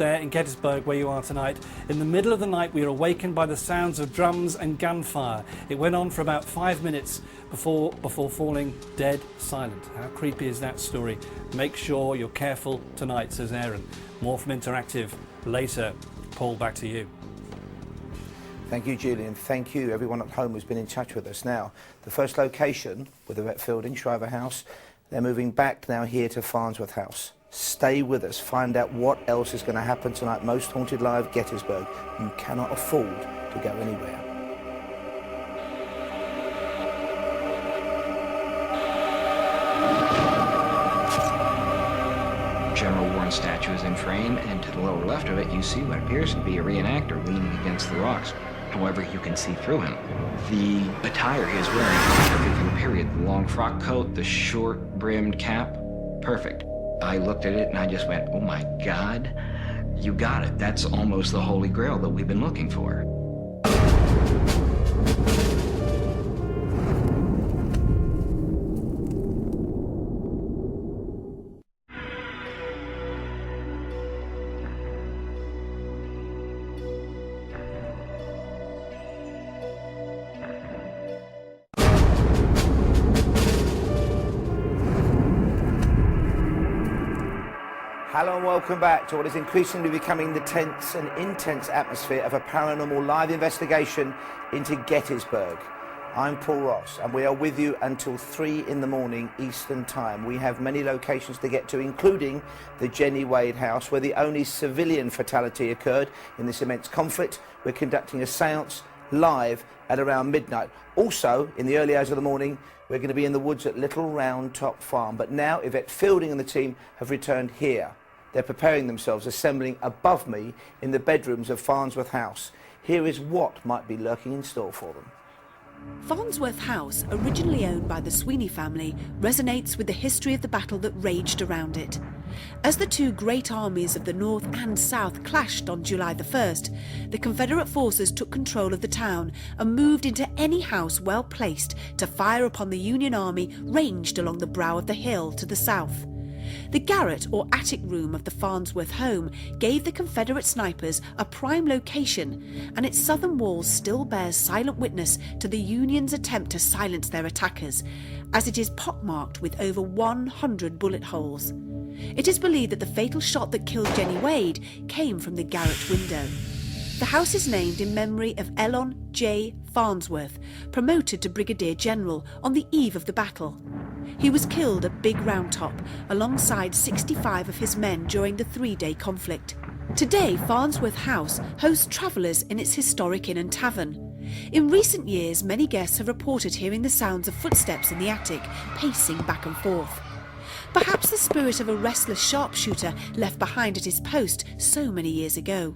there in Gettysburg, where you are tonight. In the middle of the night, we were awakened by the sounds of drums and gunfire. It went on for about 5 minutes before falling dead silent. How creepy is that story? Make sure you're careful tonight, says Aaron. More from Interactive later. Paul, back to you. Thank you, Julian. Thank you, everyone at home who's been in touch with us. Now, the first location with Yvette Fielding, Shriver House, they're moving back now here to Farnsworth House. Stay with us, find out what else is going to happen tonight. Most Haunted Live, Gettysburg. You cannot afford to go anywhere. General Warren's statue is in frame, and to the lower left of it you see what appears to be a reenactor leaning against the rocks. However, you can see through him. The attire he is wearing is perfect for the period. The long frock coat, the short-brimmed cap, perfect. I looked at it and I just went, oh my God, you got it. That's almost the Holy Grail that we've been looking for. Hello and welcome back to what is increasingly becoming the tense and intense atmosphere of a paranormal live investigation into Gettysburg. I'm Paul Ross and we are with you until 3 in the morning Eastern Time. We have many locations to get to, including the Jenny Wade house, where the only civilian fatality occurred in this immense conflict. We're conducting a séance live at around midnight. Also, in the early hours of the morning, we're going to be in the woods at Little Round Top Farm. But now Yvette Fielding and the team have returned here. They're preparing themselves, assembling above me in the bedrooms of Farnsworth House. Here is what might be lurking in store for them. Farnsworth House, originally owned by the Sweeney family, resonates with the history of the battle that raged around it. As the two great armies of the North and South clashed on July the 1st, the Confederate forces took control of the town and moved into any house well placed to fire upon the Union Army ranged along the brow of the hill to the south. The garret or attic room of the Farnsworth home gave the Confederate snipers a prime location, and its southern walls still bears silent witness to the Union's attempt to silence their attackers, as it is pockmarked with over 100 bullet holes. It is believed that the fatal shot that killed Jenny Wade came from the garret window. The house is named in memory of Elon J. Farnsworth, promoted to Brigadier General on the eve of the battle. He was killed at Big Round Top alongside 65 of his men during the three-day conflict. Today, Farnsworth House hosts travellers in its historic inn and tavern. In recent years, many guests have reported hearing the sounds of footsteps in the attic, pacing back and forth. Perhaps the spirit of a restless sharpshooter left behind at his post so many years ago.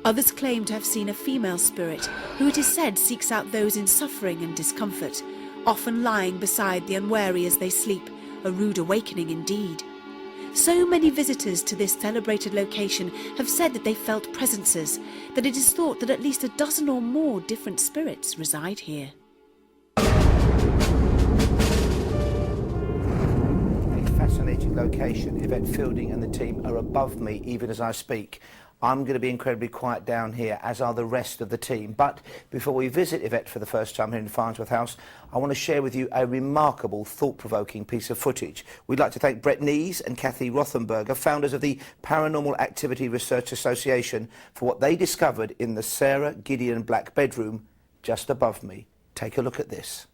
Others claim to have seen a female spirit who it is said seeks out those in suffering and discomfort, often lying beside the unwary as they sleep, a rude awakening indeed. So many visitors to this celebrated location have said that they felt presences, that it is thought that at least a dozen or more different spirits reside here. A fascinating location. Yvette Fielding and the team are above me even as I speak. I'm going to be incredibly quiet down here, as are the rest of the team. But before we visit Yvette for the first time here in Farnsworth House, I want to share with you a remarkable, thought-provoking piece of footage. We'd like to thank Brett Nees and Kathy Rothenberger, founders of the Paranormal Activity Research Association, for what they discovered in the Sarah Gideon Black bedroom just above me. Take a look at this.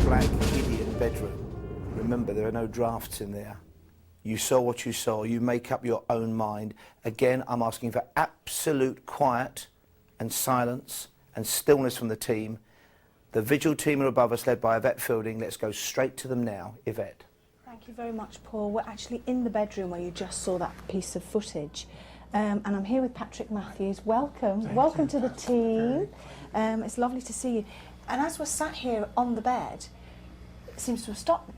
Black Gideon bedroom. Remember, there are no drafts in there. You saw what you saw. You make up your own mind. Again, I'm asking for absolute quiet and silence and stillness from the team. The vigil team are above us, led by Yvette Fielding. Let's go straight to them now. Yvette. Thank you very much, Paul. We're actually in the bedroom where you just saw that piece of footage. And I'm here with Patrick Matthews. Welcome. Welcome to the team. It's lovely to see you. And as we're sat here on the bed, it seems to have stopped.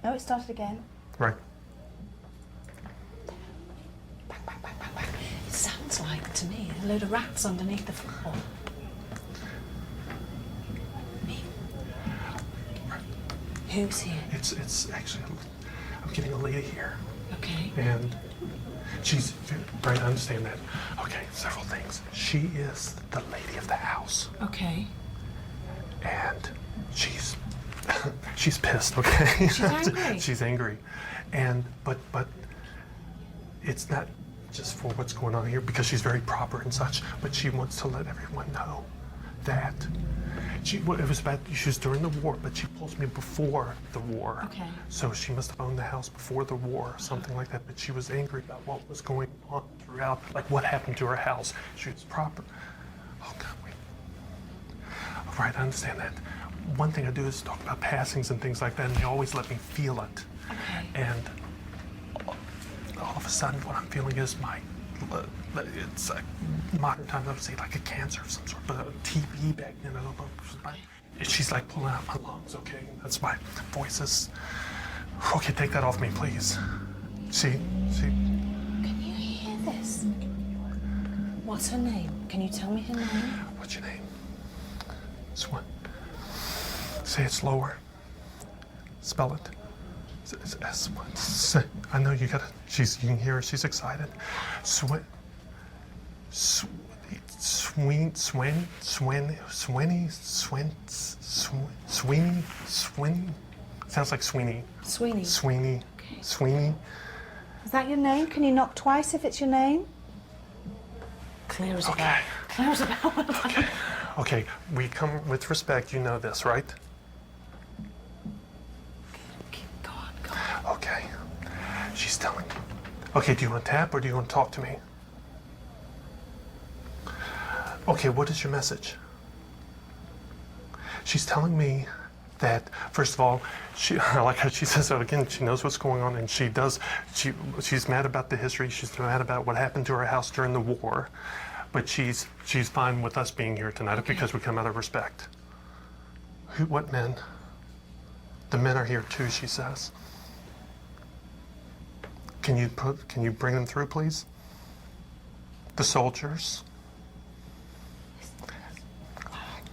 No, it started again. Right. Bang, bang, bang, bang, bang. It sounds like, to me, a load of rats underneath the floor. Me. Who's here? It's actually, I'm getting a lady here. Okay. And she's, right, I understand that. Okay, several things. She is the lady of the house. Okay. And she's pissed, okay? She's angry. She's angry. And, but it's not just for what's going on here, because she's very proper and such, but she wants to let everyone know that it was about, she was during the war, but she pulls me before the war. Okay. So she must have owned the house before the war, something like that, but she was angry about what was going on throughout, like what happened to her house. She was proper. Oh, God, wait. All right, I understand that. One thing I do is talk about passings and things like that, and they always let me feel it. Okay. And all of a sudden, what I'm feeling is it's like modern times, I would say like a cancer of some sort, but a TB back then. She's like pulling out my lungs, okay? That's my voice is, okay, take that off me, please. See? Can you hear this? What's her name? Can you tell me her name? What's your name? Say it slower. Spell it. It's S1. I know you gotta. You can hear her. She's excited. Sweeney. Sounds like Sweeney. Sweeney. Sweeney. Okay. Sweeney. Is that your name? Can you knock twice if it's your name? Clear as a bell. Clear as a bell. Okay. Okay. We come with respect. You know this, right? Go on. Okay. She's telling me. Okay, do you want to tap or do you want to talk to me? Okay, what is your message? She's telling me that, first of all, I like how she says that again, she knows what's going on, and she's mad about the history, she's mad about what happened to her house during the war, but she's fine with us being here tonight because we come out of respect. What men? The men are here too, she says. Can you bring them through, please? The soldiers.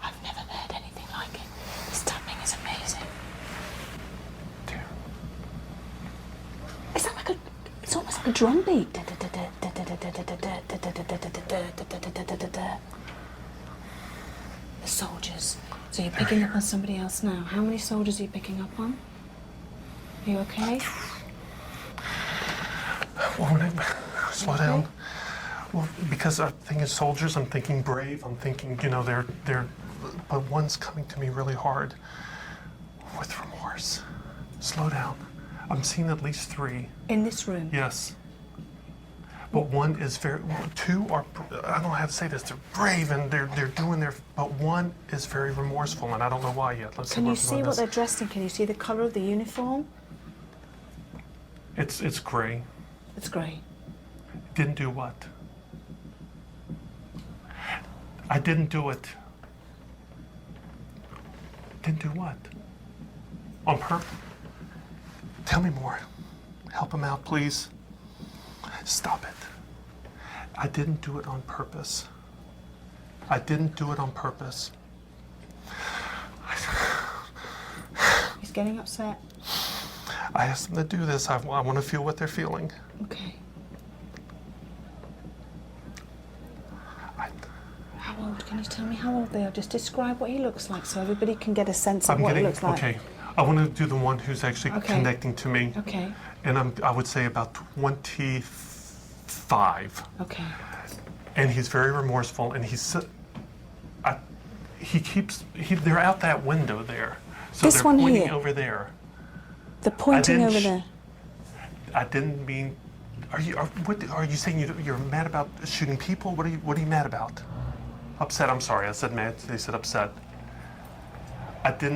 I've never heard anything like it. This tapping is amazing. Dear. Is that like it's almost like a drum beat. The soldiers. So you're picking up on somebody else now. How many soldiers are you picking up on? Are you okay? Well, slow down. Well, because I'm thinking soldiers, I'm thinking brave, I'm thinking, they're, but one's coming to me really hard with remorse. Slow down. I'm seeing at least 3. In this room? Yes. But one is two are, I don't know how to say this, they're brave and they're doing their, but one is very remorseful and I don't know why yet. Can you see what they're dressed in? Can you see the colour of the uniform? It's gray. It's grey. Didn't do what? I didn't do it. Didn't do what? On purpose? Tell me more. Help him out, please. Stop it. I didn't do it on purpose. I didn't do it on purpose. He's getting upset. I asked them to do this. I want to feel what they're feeling. Okay. How old? Can you tell me how old they are? Just describe what he looks like so everybody can get a sense of what he looks like. Okay. I want to do the one who's actually connecting to me. Okay. And I would say about 25. Okay. And he's very remorseful, and they're out that window there. So This they're one pointing here? over there. They're pointing over there. I didn't mean. What are you saying? You're mad about shooting people? What are you mad about? Upset. I'm sorry. I said mad. They said upset. I didn't